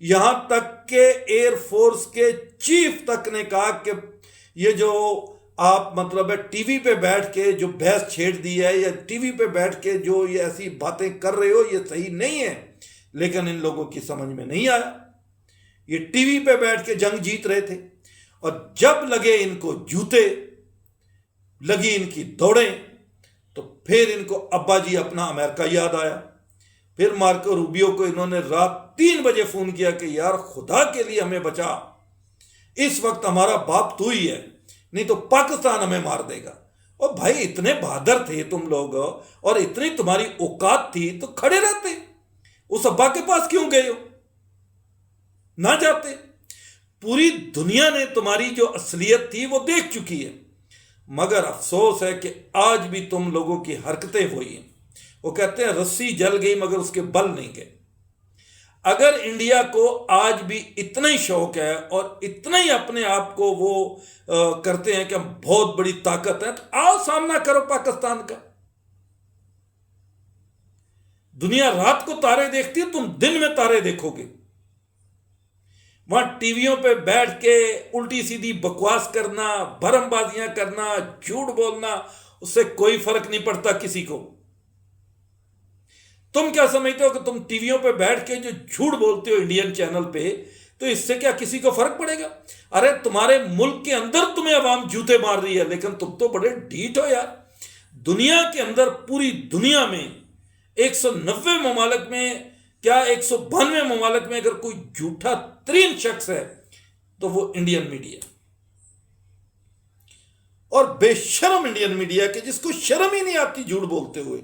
یہاں تک کہ ایئر فورس کے چیف تک نے کہا کہ یہ جو آپ مطلب ہے ٹی وی پہ بیٹھ کے جو بحث چھیڑ دی ہے یا ٹی وی پہ بیٹھ کے جو یہ ایسی باتیں کر رہے ہو یہ صحیح نہیں ہے، لیکن ان لوگوں کی سمجھ میں نہیں آیا۔ یہ ٹی وی پہ بیٹھ کے جنگ جیت رہے تھے، اور جب لگے ان کو جوتے، لگی ان کی دوڑیں، تو پھر ان کو ابا جی اپنا امریکہ یاد آیا۔ پھر مارکو روبیو کو انہوں نے رات 3 بجے فون کیا کہ یار خدا کے لیے ہمیں بچا، اس وقت ہمارا باپ تو ہی ہے، نہیں تو پاکستان ہمیں مار دے گا۔ اور بھائی اتنے بہادر تھے تم لوگ اور اتنی تمہاری اوقات تھی تو کھڑے رہتے، اس ابا کے پاس کیوں گئے ہو؟ نہ جاتے۔ پوری دنیا نے تمہاری جو اصلیت تھی وہ دیکھ چکی ہے، مگر افسوس ہے کہ آج بھی تم لوگوں کی حرکتیں وہی ہیں۔ وہ کہتے ہیں رسی جل گئی مگر اس کے بل نہیں گئے۔ اگر انڈیا کو آج بھی اتنا ہی شوق ہے اور اتنا ہی اپنے آپ کو وہ کرتے ہیں کہ ہم بہت بڑی طاقت ہے، تو آؤ سامنا کرو پاکستان کا۔ دنیا رات کو تارے دیکھتی ہے، تم دن میں تارے دیکھو گے۔ وہاں ٹی ویوں پہ بیٹھ کے الٹی سیدھی بکواس کرنا، بھرم بازیاں کرنا، جھوٹ بولنا، اس سے کوئی فرق نہیں پڑتا کسی کو۔ تم کیا سمجھتے ہو کہ تم ٹی ویوں پہ بیٹھ کے جو جھوٹ بولتے ہو انڈین چینل پہ، تو اس سے کیا کسی کو فرق پڑے گا؟ ارے تمہارے ملک کے اندر تمہیں عوام جوتے مار رہی ہے، لیکن تم تو بڑے ڈھیٹ ہو یار۔ دنیا کے اندر، پوری دنیا میں 190 ممالک میں، کیا 192 ممالک میں اگر کوئی جھوٹا ترین شخص ہے تو وہ انڈین میڈیا، اور بے شرم انڈین میڈیا کہ جس کو شرم ہی نہیں آتی جھوٹ بولتے ہوئے۔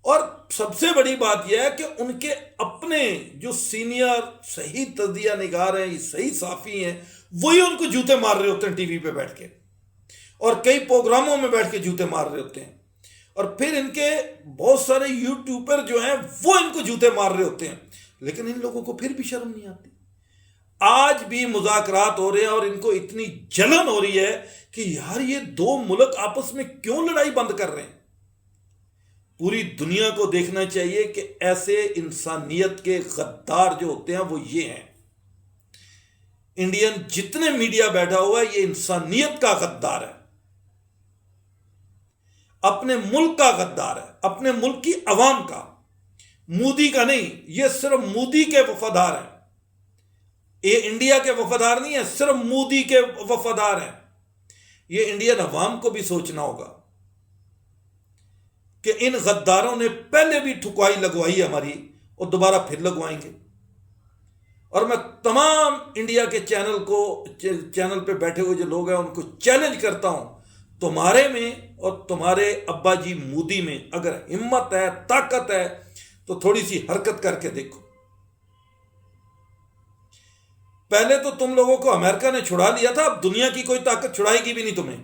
اور سب سے بڑی بات یہ ہے کہ ان کے اپنے جو سینئر صحیح تجزیہ نگار ہیں، صحیح صحافی ہیں، وہی ان کو جوتے مار رہے ہوتے ہیں ٹی وی پہ بیٹھ کے، اور کئی پروگراموں میں بیٹھ کے جوتے مار رہے ہوتے ہیں۔ اور پھر ان کے بہت سارے یوٹیوبر جو ہیں وہ ان کو جوتے مار رہے ہوتے ہیں، لیکن ان لوگوں کو پھر بھی شرم نہیں آتی۔ آج بھی مذاکرات ہو رہے ہیں اور ان کو اتنی جلن ہو رہی ہے کہ یار یہ دو ملک آپس میں کیوں لڑائی بند کر رہے ہیں۔ پوری دنیا کو دیکھنا چاہیے کہ ایسے انسانیت کے غدار جو ہوتے ہیں وہ یہ ہیں۔ انڈین جتنے میڈیا بیٹھا ہوا ہے یہ انسانیت کا غدار ہے، اپنے ملک کا غدار ہے، اپنے ملک کی عوام کا، مودی کا نہیں۔ یہ صرف مودی کے وفادار ہیں، یہ انڈیا کے وفادار نہیں ہیں، صرف مودی کے وفادار ہیں۔ یہ انڈین عوام کو بھی سوچنا ہوگا کہ ان غداروں نے پہلے بھی ٹھکائی لگوائی ہماری، اور دوبارہ پھر لگوائیں گے۔ اور میں تمام انڈیا کے چینل پہ بیٹھے ہوئے جو لوگ ہیں ان کو چیلنج کرتا ہوں، تمہارے میں اور تمہارے ابا جی مودی میں اگر ہمت ہے، طاقت ہے، تو تھوڑی سی حرکت کر کے دیکھو۔ پہلے تو تم لوگوں کو امریکہ نے چھڑا لیا تھا، اب دنیا کی کوئی طاقت چھڑائے گی بھی نہیں تمہیں۔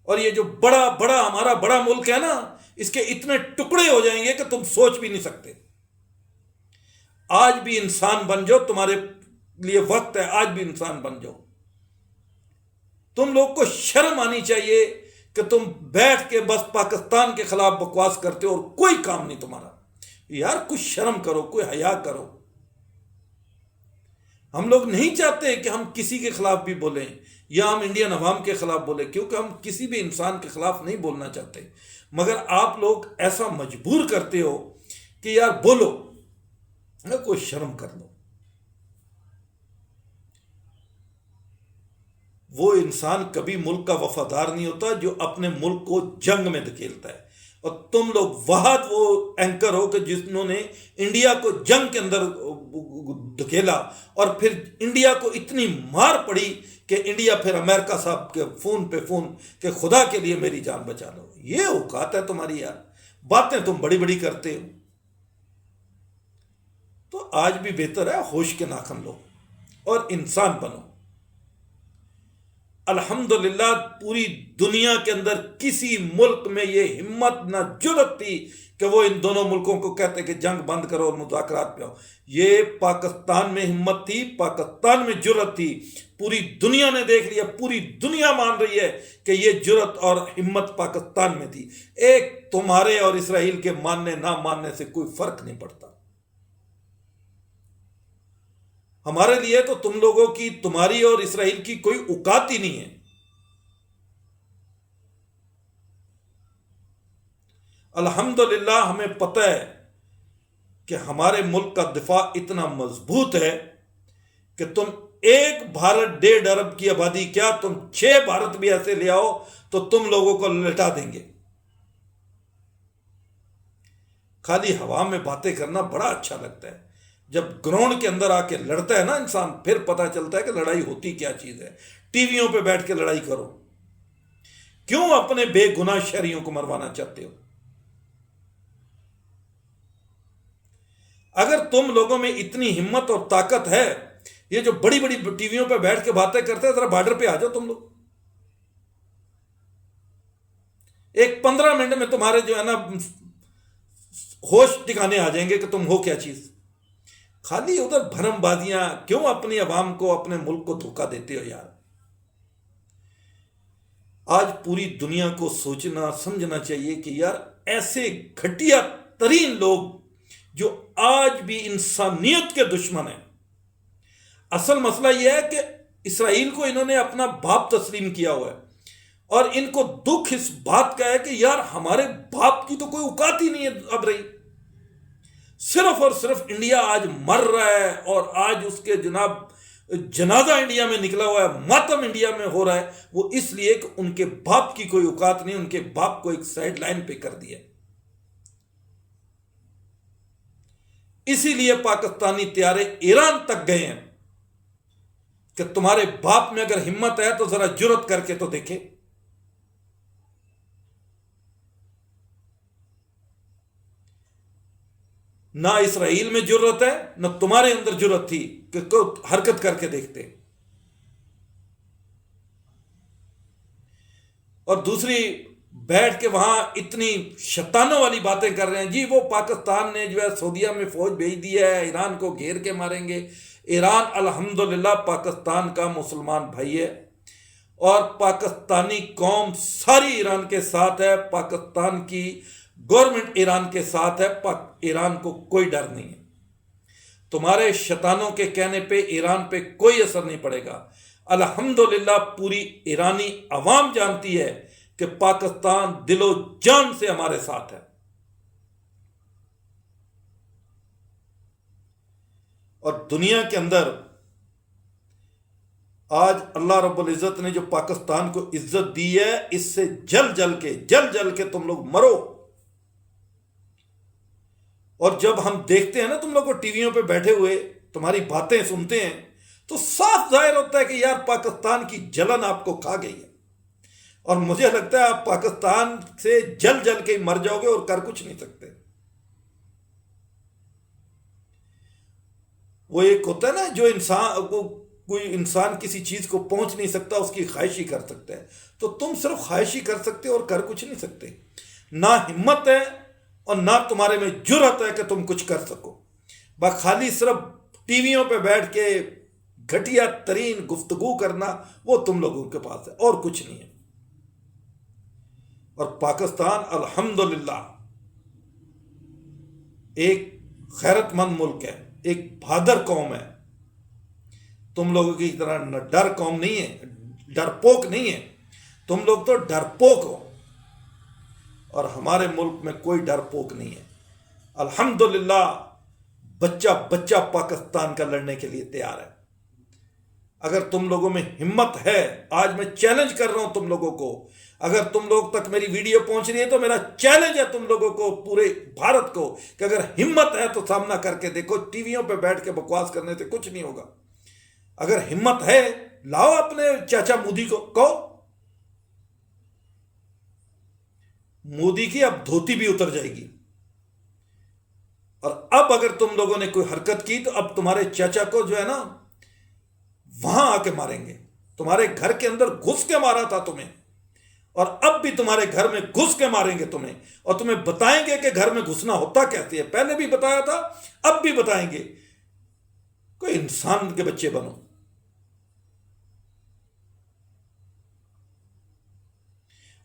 اور یہ جو بڑا ہمارا بڑا ملک ہے نا، اس کے اتنے ٹکڑے ہو جائیں گے کہ تم سوچ بھی نہیں سکتے۔ آج بھی انسان بن جاؤ، تمہارے لیے وقت ہے، آج بھی انسان بن جاؤ۔ تم لوگ کو شرم آنی چاہیے کہ تم بیٹھ کے بس پاکستان کے خلاف بکواس کرتے ہو اور کوئی کام نہیں تمہارا۔ یار کچھ شرم کرو، کوئی حیا کرو۔ ہم لوگ نہیں چاہتے کہ ہم کسی کے خلاف بھی بولیں یا ہم انڈین عوام کے خلاف بولیں، کیونکہ ہم کسی بھی انسان کے خلاف نہیں بولنا چاہتے، مگر آپ لوگ ایسا مجبور کرتے ہو کہ یار بولو، کوئی شرم کر لو۔ وہ انسان کبھی ملک کا وفادار نہیں ہوتا جو اپنے ملک کو جنگ میں دھکیلتا ہے، اور تم لوگ وہ اینکر ہو کہ جنہوں نے انڈیا کو جنگ کے اندر دھکیلا، اور پھر انڈیا کو اتنی مار پڑی کہ انڈیا پھر امریکہ صاحب کے فون پہ فون کہ خدا کے لیے میری جان بچا لو۔ یہ اوقات ہے تمہاری یار، باتیں تم بڑی بڑی کرتے ہو۔ تو آج بھی بہتر ہے ہوش کے ناخن لو اور انسان بنو۔ الحمدللہ پوری دنیا کے اندر کسی ملک میں یہ ہمت نہ جرأت تھی کہ وہ ان دونوں ملکوں کو کہتے کہ جنگ بند کرو اور مذاکرات پہ آؤ۔ یہ پاکستان میں ہمت تھی، پاکستان میں جرأت تھی۔ پوری دنیا نے دیکھ لیا، پوری دنیا مان رہی ہے کہ یہ جرأت اور ہمت پاکستان میں تھی۔ ایک تمہارے اور اسرائیل کے ماننے نہ ماننے سے کوئی فرق نہیں پڑتا۔ ہمارے لیے تو تم لوگوں کی، تمہاری اور اسرائیل کی کوئی اوقات ہی نہیں ہے۔ الحمدللہ ہمیں پتہ ہے کہ ہمارے ملک کا دفاع اتنا مضبوط ہے کہ تم ایک بھارت 1.5 ارب کی آبادی، کیا تم 6 بھارت بھی ایسے لے آؤ تو تم لوگوں کو لٹا دیں گے۔ خالی ہوا میں باتیں کرنا بڑا اچھا لگتا ہے، جب گراؤنڈ کے اندر آ کے لڑتا ہے نا انسان، پھر پتہ چلتا ہے کہ لڑائی ہوتی کیا چیز ہے۔ ٹی ویوں پہ بیٹھ کے لڑائی کرو، کیوں اپنے بے گناہ شہریوں کو مروانا چاہتے ہو؟ اگر تم لوگوں میں اتنی ہمت اور طاقت ہے، یہ جو بڑی بڑی ٹی ویوں پہ بیٹھ کے باتیں کرتے ہیں، ذرا بارڈر پہ آ جاؤ تم لوگ، ایک 15 منٹ میں تمہارے جو ہے نا ہوش ٹھکانے آ جائیں گے کہ تم ہو کیا چیز۔ خالی ادھر بھرم بازیاں، کیوں اپنی عوام کو، اپنے ملک کو دھوکہ دیتے ہو یار؟ آج پوری دنیا کو سوچنا سمجھنا چاہیے کہ یار ایسے گھٹیا ترین لوگ جو آج بھی انسانیت کے دشمن ہیں۔ اصل مسئلہ یہ ہے کہ اسرائیل کو انہوں نے اپنا باپ تسلیم کیا ہوا ہے، اور ان کو دکھ اس بات کا ہے کہ یار ہمارے باپ کی تو کوئی اوقات ہی نہیں ہے اب رہی۔ صرف اور صرف انڈیا آج مر رہا ہے، اور آج اس کے جناب جنازہ انڈیا میں نکلا ہوا ہے، ماتم انڈیا میں ہو رہا ہے، وہ اس لیے کہ ان کے باپ کی کوئی اوقات نہیں، ان کے باپ کو ایک سائیڈ لائن پہ کر دیا۔ اسی لیے پاکستانی طیارے ایران تک گئے ہیں کہ تمہارے باپ میں اگر ہمت ہے تو ذرا جرت کر کے تو دیکھے۔ نہ اسرائیل میں جرت ہے، نہ تمہارے اندر جرت تھی کہ کوئی حرکت کر کے دیکھتے۔ اور دوسری، بیٹھ کے وہاں اتنی شیطانوں والی باتیں کر رہے ہیں، جی وہ پاکستان نے جو ہے سعودیہ میں فوج بھیج دی ہے، ایران کو گھیر کے ماریں گے۔ ایران الحمدللہ پاکستان کا مسلمان بھائی ہے، اور پاکستانی قوم ساری ایران کے ساتھ ہے، پاکستان کی گورنمنٹ ایران کے ساتھ ہے، ایران کو کوئی ڈر نہیں ہے۔ تمہارے شیطانوں کے کہنے پہ ایران پہ کوئی اثر نہیں پڑے گا۔ الحمدللہ پوری ایرانی عوام جانتی ہے کہ پاکستان دل و جان سے ہمارے ساتھ ہے۔ اور دنیا کے اندر آج اللہ رب العزت نے جو پاکستان کو عزت دی ہے، اس سے جل جل کے تم لوگ مرو۔ اور جب ہم دیکھتے ہیں نا تم لوگ کو ٹی ویوں پہ بیٹھے ہوئے، تمہاری باتیں سنتے ہیں، تو صاف ظاہر ہوتا ہے کہ یار پاکستان کی جلن آپ کو کھا گئی ہے، اور مجھے لگتا ہے آپ پاکستان سے جل کے مر جاؤ گے اور کر کچھ نہیں سکتے۔ وہ ایک ہوتا ہے نا، جو انسان کو، کوئی انسان کسی چیز کو پہنچ نہیں سکتا، اس کی خواہش ہی کر سکتا ہے، تو تم صرف خواہش ہی کر سکتے اور کر کچھ نہیں سکتے۔ نہ ہمت ہے اور نہ تمہارے میں جرأت ہے کہ تم کچھ کر سکو، بس خالی صرف ٹی ویوں پہ بیٹھ کے گھٹیا ترین گفتگو کرنا، وہ تم لوگوں کے پاس ہے اور کچھ نہیں ہے۔ اور پاکستان الحمدللہ ایک غیرت مند ملک ہے، ایک بہادر قوم ہے۔ تم لوگوں کی طرح ڈر قوم نہیں ہے، ڈرپوک نہیں ہے، تم لوگ تو ڈرپوک ہو، اور ہمارے ملک میں کوئی ڈرپوک نہیں ہے۔ الحمدللہ بچہ پاکستان کا لڑنے کے لیے تیار ہے۔ اگر تم لوگوں میں ہمت ہے، آج میں چیلنج کر رہا ہوں تم لوگوں کو، اگر تم لوگ تک میری ویڈیو پہنچ رہی ہے تو میرا چیلنج ہے تم لوگوں کو، پورے بھارت کو، کہ اگر ہمت ہے تو سامنا کر کے دیکھو۔ ٹی ویوں پہ بیٹھ کے بکواس کرنے سے کچھ نہیں ہوگا۔ اگر ہمت ہے، لاؤ اپنے چاچا مودی کو، کہو مودی کی اب دھوتی بھی اتر جائے گی، اور اب اگر تم لوگوں نے کوئی حرکت کی تو اب تمہارے چاچا کو جو ہے نا وہاں آ کے ماریں گے۔ تمہارے گھر کے اندر گھس کے مارا تھا تمہیں، اور اب بھی تمہارے گھر میں گھس کے ماریں گے تمہیں، اور تمہیں بتائیں گے کہ گھر میں گھسنا ہوتا کیسے ہے۔ پہلے بھی بتایا تھا، اب بھی بتائیں گے۔ کوئی انسان کے بچے بنو۔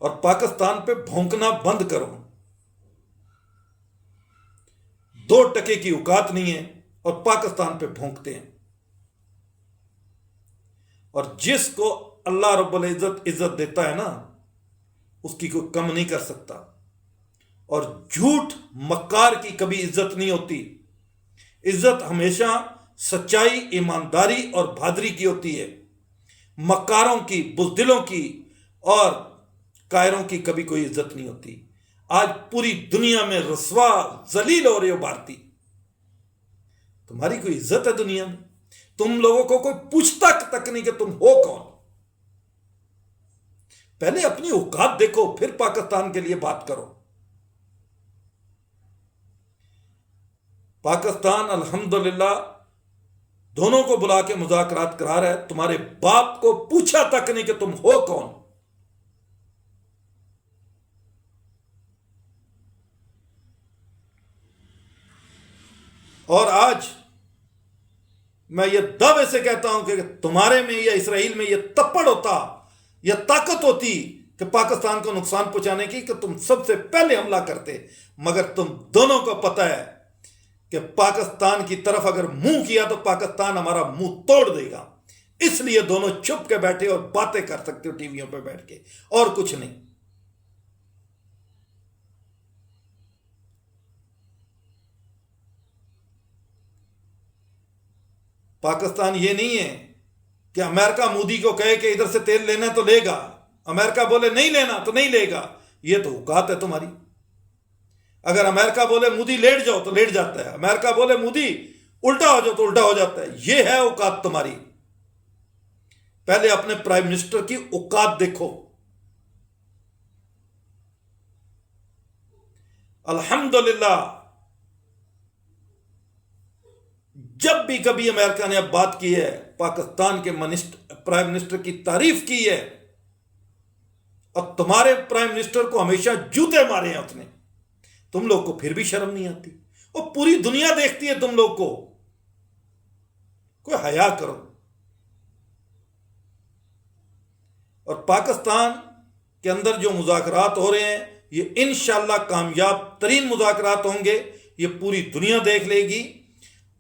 اور پاکستان پہ بھونکنا بند کرو۔ 2 ٹکے کی اوقات نہیں ہے اور پاکستان پہ بھونکتے ہیں۔ اور جس کو اللہ رب العزت عزت دیتا ہے نا اس کی کوئی کم نہیں کر سکتا. اور جھوٹ مکار کی کبھی عزت نہیں ہوتی. عزت ہمیشہ سچائی، ایمانداری اور بہادری کی ہوتی ہے. مکاروں کی، بزدلوں کی اور کائروں کی کبھی کوئی عزت نہیں ہوتی. آج پوری دنیا میں رسوا ذلیل ہو رہے ہو بھارتی. تمہاری کوئی عزت ہے دنیا میں؟ تم لوگوں کو کوئی پوچھتا تک نہیں کہ تم ہو کون. پہلے اپنی اوقات دیکھو پھر پاکستان کے لیے بات کرو. پاکستان الحمدللہ دونوں کو بلا کے مذاکرات کرا رہا ہے. تمہارے باپ کو پوچھا تک نہیں کہ تم ہو کون. اور آج میں یہ دعوے سے کہتا ہوں کہ تمہارے میں یا اسرائیل میں یہ تپڑ ہوتا، یہ طاقت ہوتی کہ پاکستان کو نقصان پہنچانے کی، کہ تم سب سے پہلے حملہ کرتے. مگر تم دونوں کو پتہ ہے کہ پاکستان کی طرف اگر منہ کیا تو پاکستان ہمارا منہ توڑ دے گا. اس لیے دونوں چھپ کے بیٹھے اور باتیں کر سکتے ہو ٹی ویوں پہ بیٹھ کے، اور کچھ نہیں. پاکستان یہ نہیں ہے کہ امریکہ مودی کو کہے کہ ادھر سے تیل لینا تو لے گا، امریکہ بولے نہیں لینا تو نہیں لے گا. یہ تو اوقات ہے تمہاری. اگر امریکہ بولے مودی لیٹ جاؤ تو لیٹ جاتا ہے، امریکہ بولے مودی الٹا ہو جاؤ تو الٹا ہو جاتا ہے. یہ ہے اوقات تمہاری. پہلے اپنے پرائم منسٹر کی اوقات دیکھو. الحمدللہ جب بھی کبھی امریکہ نے اب بات کی ہے پاکستان کے پرائم منسٹر کی تعریف کی ہے، اور تمہارے پرائم منسٹر کو ہمیشہ جوتے مارے ہیں اس نے. تم لوگ کو پھر بھی شرم نہیں آتی. اور پوری دنیا دیکھتی ہے تم لوگ کو. کوئی حیا کرو. اور پاکستان کے اندر جو مذاکرات ہو رہے ہیں یہ انشاءاللہ کامیاب ترین مذاکرات ہوں گے. یہ پوری دنیا دیکھ لے گی.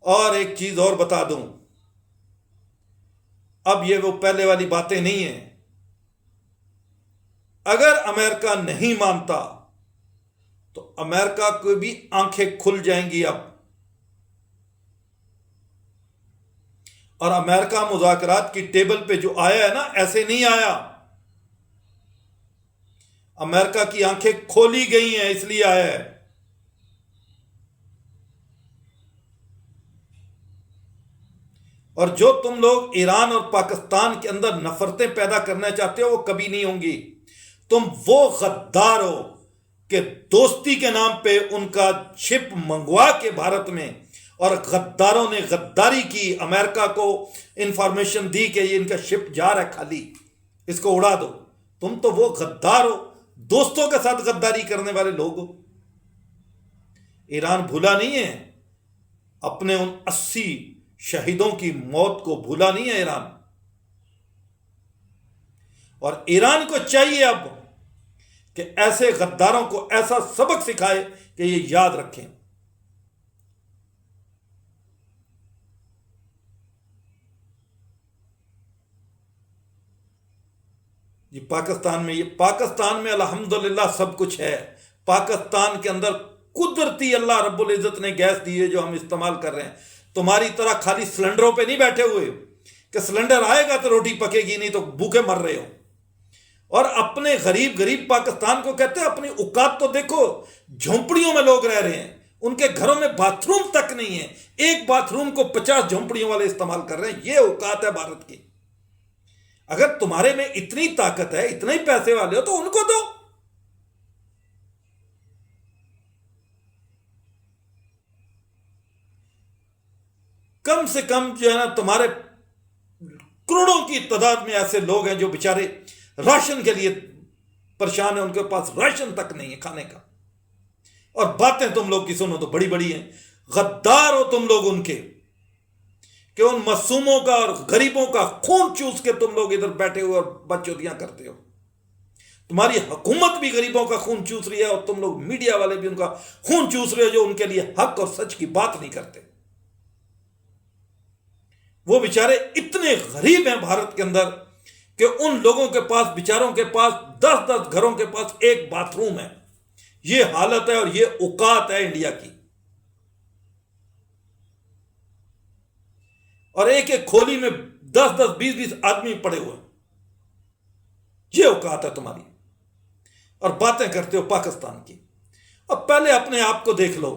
اور ایک چیز اور بتا دوں، اب یہ وہ پہلے والی باتیں نہیں ہیں. اگر امریکہ نہیں مانتا تو امریکہ کو بھی آنکھیں کھل جائیں گی اب. اور امریکہ مذاکرات کی ٹیبل پہ جو آیا ہے نا، ایسے نہیں آیا. امریکہ کی آنکھیں کھولی گئی ہیں اس لیے آیا ہے. اور جو تم لوگ ایران اور پاکستان کے اندر نفرتیں پیدا کرنا چاہتے ہو وہ کبھی نہیں ہوں گی. تم وہ غدار ہو کہ دوستی کے نام پہ ان کا شپ منگوا کے بھارت میں، اور غداروں نے غداری کی، امریکہ کو انفارمیشن دی کہ یہ ان کا شپ جا رہا ہے خالی، اس کو اڑا دو. تم تو وہ غدار ہو، دوستوں کے ساتھ غداری کرنے والے لوگ ہو. ایران بھولا نہیں ہے اپنے ان 80 شہیدوں کی موت کو، بھولا نہیں ہے ایران. اور ایران کو چاہیے اب کہ ایسے غداروں کو ایسا سبق سکھائے کہ یہ یاد رکھیں. یہ پاکستان میں الحمدللہ سب کچھ ہے. پاکستان کے اندر قدرتی اللہ رب العزت نے گیس دی ہے جو ہم استعمال کر رہے ہیں. تمہاری طرح خالی سلنڈروں پہ نہیں بیٹھے ہوئے کہ سلنڈر آئے گا تو روٹی پکے گی، نہیں تو بھوکے مر رہے ہو. اور اپنے غریب پاکستان کو کہتے ہیں اپنی اوقات تو دیکھو. جھونپڑیوں میں لوگ رہ رہے ہیں، ان کے گھروں میں باتھ روم تک نہیں ہے. ایک باتھ روم کو 50 جھونپڑیوں والے استعمال کر رہے ہیں. یہ اوقات ہے بھارت کی. اگر تمہارے میں اتنی طاقت ہے، اتنے ہی پیسے والے ہو تو ان کو دو. کم سے کم جو ہے نا، تمہارے کروڑوں کی تعداد میں ایسے لوگ ہیں جو بیچارے راشن کے لیے پریشان ہیں، ان کے پاس راشن تک نہیں ہے کھانے کا. اور باتیں تم لوگ کی سنو تو بڑی بڑی ہیں. غدار ہو تم لوگ ان کے کہ ان معصوموں کا اور غریبوں کا خون چوس کے تم لوگ ادھر بیٹھے ہوئے اور بچوتیاں کرتے ہو. تمہاری حکومت بھی غریبوں کا خون چوس رہی ہے، اور تم لوگ میڈیا والے بھی ان کا خون چوس رہے ہو جو ان کے لیے حق اور سچ کی بات نہیں کرتے. وہ بیچارے اتنے غریب ہیں بھارت کے اندر کہ ان لوگوں کے پاس، بیچاروں کے پاس 10 گھروں کے پاس ایک باتھ روم ہے. یہ حالت ہے اور یہ اوقات ہے انڈیا کی. اور ایک ایک کھولی میں 10 20 آدمی پڑے ہوئے. یہ اوقات ہے تمہاری، اور باتیں کرتے ہو پاکستان کی. اب پہلے اپنے آپ کو دیکھ لو،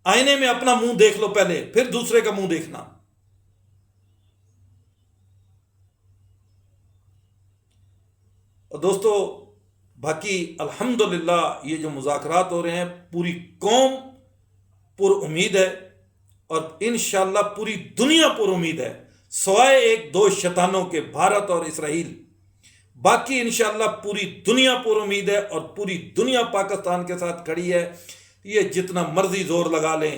آئینے میں اپنا منہ دیکھ لو پہلے، پھر دوسرے کا منہ دیکھنا. اور دوستو، باقی الحمدللہ یہ جو مذاکرات ہو رہے ہیں، پوری قوم پر امید ہے، اور انشاءاللہ پوری دنیا پر امید ہے، سوائے 1 2 شیطانوں کے، بھارت اور اسرائیل. باقی انشاءاللہ پوری دنیا پر امید ہے، اور پوری دنیا پاکستان کے ساتھ کھڑی ہے. یہ جتنا مرضی زور لگا لیں،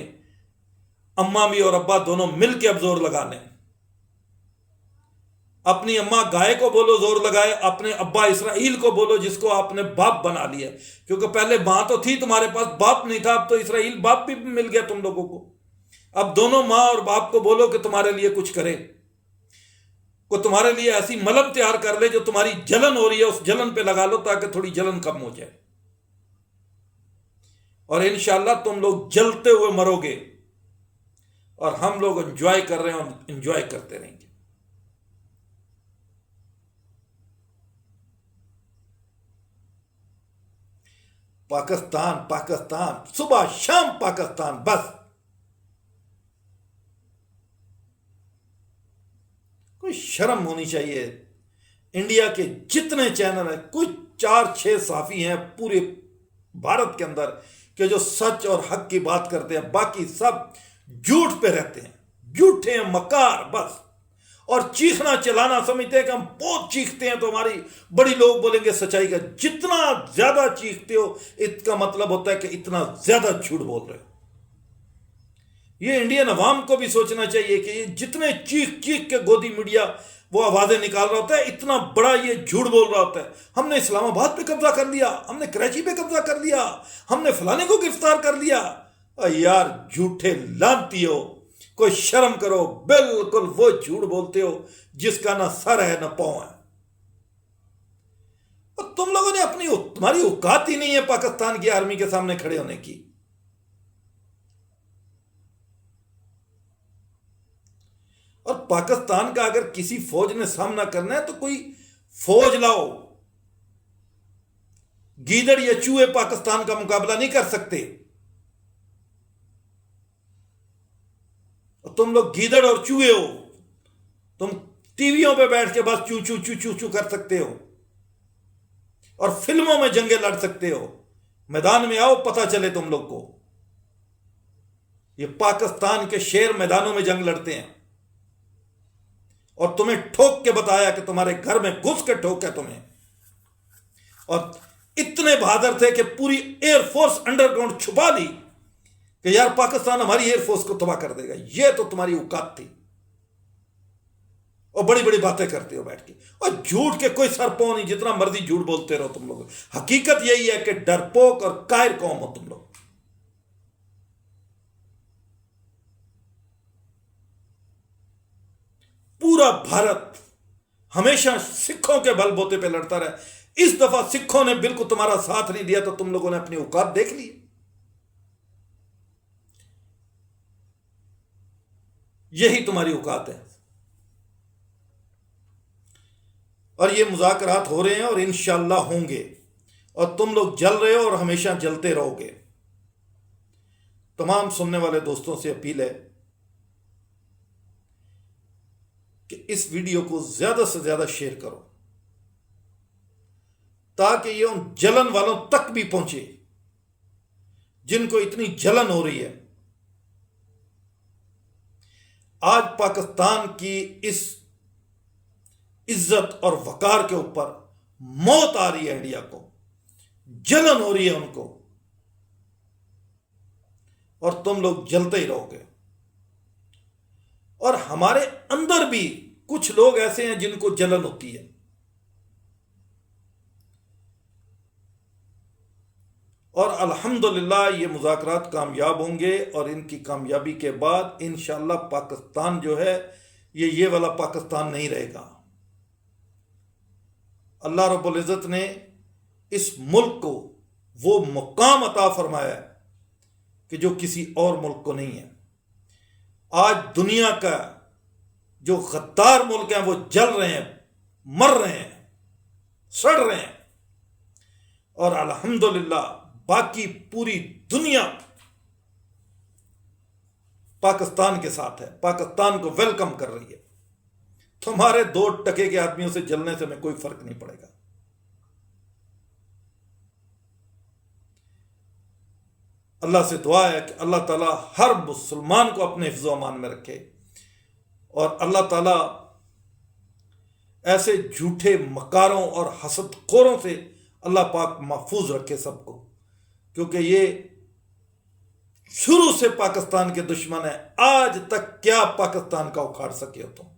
اماں بھی اور ابا دونوں مل کے اب زور لگا لیں. اپنی اماں گائے کو بولو زور لگائے، اپنے ابا اسرائیل کو بولو جس کو آپ نے باپ بنا لیا. کیونکہ پہلے ماں تو تھی تمہارے پاس، باپ نہیں تھا. اب تو اسرائیل باپ بھی مل گیا تم لوگوں کو. اب دونوں ماں اور باپ کو بولو کہ تمہارے لیے کچھ کرے، کو تمہارے لیے ایسی ملم تیار کر لے جو تمہاری جلن ہو رہی ہے اس جلن پہ لگا لو، تاکہ تھوڑی جلن کم ہو جائے. اور انشاءاللہ تم لوگ جلتے ہوئے مرو گے، اور ہم لوگ انجوائے کر رہے ہیں اور انجوائے کرتے رہیں گے. پاکستان پاکستان، صبح شام پاکستان. بس کوئی شرم ہونی چاہیے. انڈیا کے جتنے چینل ہیں، کوئی 4 6 صحافی ہیں پورے بھارت کے اندر کہ جو سچ اور حق کی بات کرتے ہیں. باقی سب جھوٹ پہ رہتے ہیں، جھوٹے ہیں، مکار بس. اور چیخنا چلانا سمجھتے ہیں کہ ہم بہت چیختے ہیں تو ہماری بڑی لوگ بولیں گے سچائی کا. جتنا زیادہ چیختے ہو اس کا مطلب ہوتا ہے کہ اتنا زیادہ جھوٹ بول رہے ہو. یہ انڈین عوام کو بھی سوچنا چاہیے کہ یہ جتنے چیخ چیخ کے گودی میڈیا وہ آوازیں نکال رہا ہوتا ہے، اتنا بڑا یہ جھوٹ بول رہا ہوتا ہے. ہم نے اسلام آباد پہ قبضہ کر لیا، ہم نے کراچی پہ قبضہ کر لیا، ہم نے فلانے کو گرفتار کر لیا. یار جھوٹے لانتی ہو، کوئی شرم کرو. بالکل وہ جھوٹ بولتے ہو جس کا نہ سر ہے نہ پاؤں ہے. اور تم لوگوں نے تمہاری اوقات ہی نہیں ہے پاکستان کی آرمی کے سامنے کھڑے ہونے کی. اور پاکستان کا اگر کسی فوج نے سامنا کرنا ہے تو کوئی فوج لاؤ. گیدڑ یا چوہے پاکستان کا مقابلہ نہیں کر سکتے. تم لوگ گیدڑ اور چوہے ہو. تم ٹی ویوں پہ بیٹھ کے بس چو چو چو چو چو کر سکتے ہو، اور فلموں میں جنگیں لڑ سکتے ہو. میدان میں آؤ، پتہ چلے تم لوگ کو. یہ پاکستان کے شیر میدانوں میں جنگ لڑتے ہیں، اور تمہیں ٹھوک کے بتایا کہ تمہارے گھر میں گھس کے ٹھوکا تمہیں. اور اتنے بہادر تھے کہ پوری ایئر فورس انڈر گراؤنڈ چھپا لی کہ یار پاکستان ہماری ایئر فورس کو تباہ کر دے گا. یہ تو تمہاری اوقات تھی. اور بڑی بڑی باتیں کرتے ہو بیٹھ کے، اور جھوٹ کے کوئی سر پاؤں نہیں. جتنا مرضی جھوٹ بولتے رہو تم لوگ. حقیقت یہی ہے کہ ڈرپوک اور قاہر قوم ہو تم لوگ. پورا بھارت ہمیشہ سکھوں کے بل بوتے پہ لڑتا رہا. اس دفعہ سکھوں نے بالکل تمہارا ساتھ نہیں دیا تو تم لوگوں نے اپنی اوقات دیکھ لی. یہی تمہاری اوقات ہے. اور یہ مذاکرات ہو رہے ہیں اور انشاءاللہ ہوں گے، اور تم لوگ جل رہے ہو اور ہمیشہ جلتے رہو گے. تمام سننے والے دوستوں سے اپیل ہے کہ اس ویڈیو کو زیادہ سے زیادہ شیئر کرو، تاکہ یہ ان جلن والوں تک بھی پہنچے جن کو اتنی جلن ہو رہی ہے. آج پاکستان کی اس عزت اور وقار کے اوپر موت آ رہی ہے. انڈیا کو جلن ہو رہی ہے ان کو، اور تم لوگ جلتے ہی رہو گے. اور ہمارے اندر بھی کچھ لوگ ایسے ہیں جن کو جلن ہوتی ہے. اور الحمدللہ یہ مذاکرات کامیاب ہوں گے، اور ان کی کامیابی کے بعد انشاءاللہ پاکستان جو ہے یہ والا پاکستان نہیں رہے گا۔ اللہ رب العزت نے اس ملک کو وہ مقام عطا فرمایا ہے کہ جو کسی اور ملک کو نہیں ہے۔ آج دنیا کا جو غدار ملک ہیں وہ جل رہے ہیں، مر رہے ہیں، سڑ رہے ہیں، اور الحمدللہ باقی پوری دنیا پاکستان کے ساتھ ہے، پاکستان کو ویلکم کر رہی ہے۔ تمہارے 2 ٹکے کے آدمیوں سے جلنے سے ہمیں کوئی فرق نہیں پڑے گا۔ اللہ سے دعا ہے کہ اللہ تعالیٰ ہر مسلمان کو اپنے حفظ و امان میں رکھے، اور اللہ تعالیٰ ایسے جھوٹے مکاروں اور حسد خوروں سے اللہ پاک محفوظ رکھے سب کو، کیونکہ یہ شروع سے پاکستان کے دشمن ہیں۔ آج تک کیا پاکستان کا اکھاڑ سکے ہو تم،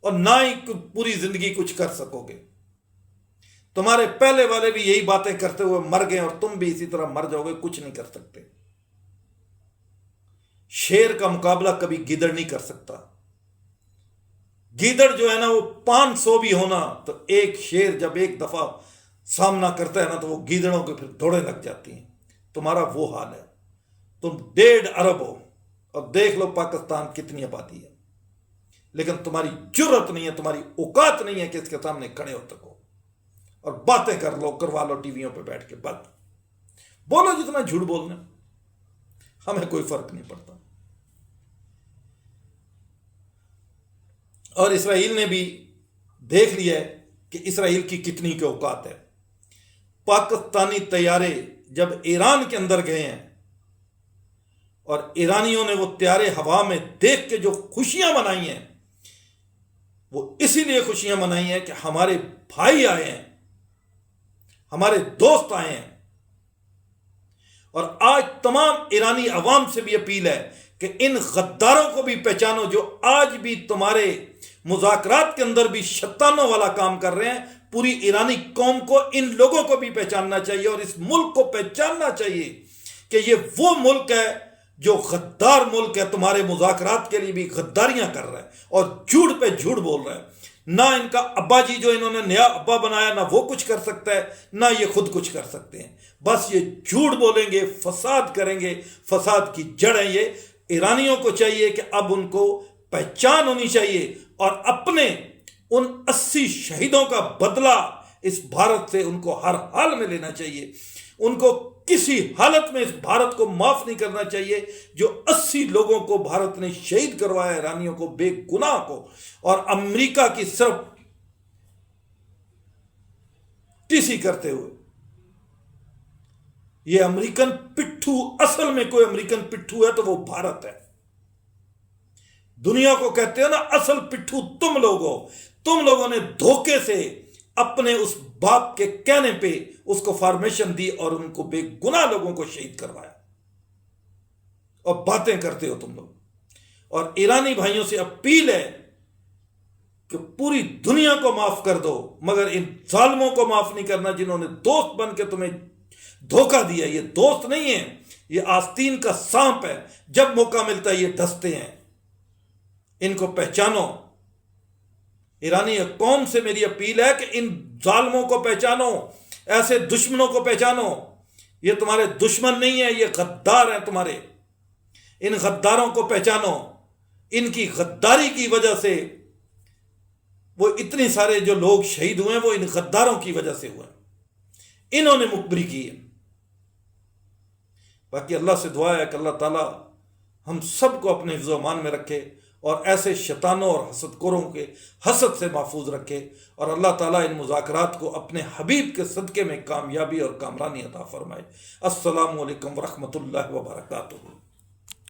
اور نہ ہی پوری زندگی کچھ کر سکو گے۔ تمہارے پہلے والے بھی یہی باتیں کرتے ہوئے مر گئے، اور تم بھی اسی طرح مر جاؤ گے، کچھ نہیں کر سکتے۔ شیر کا مقابلہ کبھی گیدڑ نہیں کر سکتا۔ گیدڑ جو ہے نا وہ 500 بھی ہونا، تو ایک شیر جب ایک دفعہ سامنا کرتا ہے نا تو وہ گیدڑوں کے پھر دوڑیں لگ جاتی ہیں۔ تمہارا وہ حال ہے۔ تم 1.5 ارب ہو، اور دیکھ لو پاکستان کتنی آبادی ہے، لیکن تمہاری جرت نہیں ہے، تمہاری اوقات نہیں ہے کہ اس کے سامنے کھڑے ہو سکو اور باتیں کر لو، کروا لو ٹی ویوں پہ بیٹھ کے۔ بات بولو جتنا جھوٹ بولنا، ہمیں کوئی فرق نہیں پڑتا۔ اور اسرائیل نے بھی دیکھ لیا ہے کہ اسرائیل کی کتنی کی اوقات ہے۔ پاکستانی طیارے جب ایران کے اندر گئے ہیں، اور ایرانیوں نے وہ طیارے ہوا میں دیکھ کے جو خوشیاں منائی ہیں، وہ اسی لیے خوشیاں منائی ہیں کہ ہمارے بھائی آئے ہیں، ہمارے دوست آئے ہیں۔ اور آج تمام ایرانی عوام سے بھی اپیل ہے کہ ان غداروں کو بھی پہچانو جو آج بھی تمہارے مذاکرات کے اندر بھی شیطانوں والا کام کر رہے ہیں۔ پوری ایرانی قوم کو ان لوگوں کو بھی پہچاننا چاہیے، اور اس ملک کو پہچاننا چاہیے کہ یہ وہ ملک ہے جو غدار ملک ہے، تمہارے مذاکرات کے لیے بھی غداریاں کر رہا ہے، اور جھوٹ پہ جھوٹ بول رہا ہے۔ نہ ان کا ابا جی جو انہوں نے نیا ابا بنایا، نہ وہ کچھ کر سکتا ہے، نہ یہ خود کچھ کر سکتے ہیں۔ بس یہ جھوٹ بولیں گے، فساد کریں گے، فساد کی جڑ ہے یہ۔ ایرانیوں کو چاہیے کہ اب ان کو پہچان ہونی چاہیے، اور اپنے ان 80 شہیدوں کا بدلہ اس بھارت سے ان کو ہر حال میں لینا چاہیے۔ ان کو کسی حالت میں اس بھارت کو معاف نہیں کرنا چاہیے جو 80 لوگوں کو بھارت نے شہید کروایا، ایرانیوں کو، بے گناہ کو، اور امریکہ کی صرف ٹیسی کرتے ہوئے۔ یہ امریکن پٹھو، اصل میں کوئی امریکن پٹھو ہے تو وہ بھارت ہے۔ دنیا کو کہتے ہیں نا اصل پٹھو تم لوگ ہو۔ تم لوگوں نے دھوکے سے اپنے اس باپ کے کہنے پہ اس کو فارمیشن دی، اور ان کو بے گناہ لوگوں کو شہید کروایا، اور باتیں کرتے ہو تم لوگ۔ اور ایرانی بھائیوں سے اپیل ہے کہ پوری دنیا کو معاف کر دو، مگر ان ظالموں کو معاف نہیں کرنا جنہوں نے دوست بن کے تمہیں دھوکہ دیا۔ یہ دوست نہیں ہے، یہ آستین کا سانپ ہے، جب موقع ملتا ہے یہ ڈستے ہیں۔ ان کو پہچانو۔ ایرانی قوم سے میری اپیل ہے کہ ان ظالموں کو پہچانو، ایسے دشمنوں کو پہچانو۔ یہ تمہارے دشمن نہیں ہیں، یہ غدار ہیں تمہارے۔ ان غداروں کو پہچانو۔ ان کی غداری کی وجہ سے وہ اتنے سارے جو لوگ شہید ہوئے ہیں وہ ان غداروں کی وجہ سے ہوئے، انہوں نے مخبری کی ہے۔ باقی اللہ سے دعا ہے کہ اللہ تعالیٰ ہم سب کو اپنے حفظ و امان میں رکھے، اور ایسے شیطانوں اور حسد خوروں کے حسد سے محفوظ رکھے، اور اللہ تعالیٰ ان مذاکرات کو اپنے حبیب کے صدقے میں کامیابی اور کامرانی عطا فرمائے۔ السلام علیکم ورحمۃ اللہ وبرکاتہ۔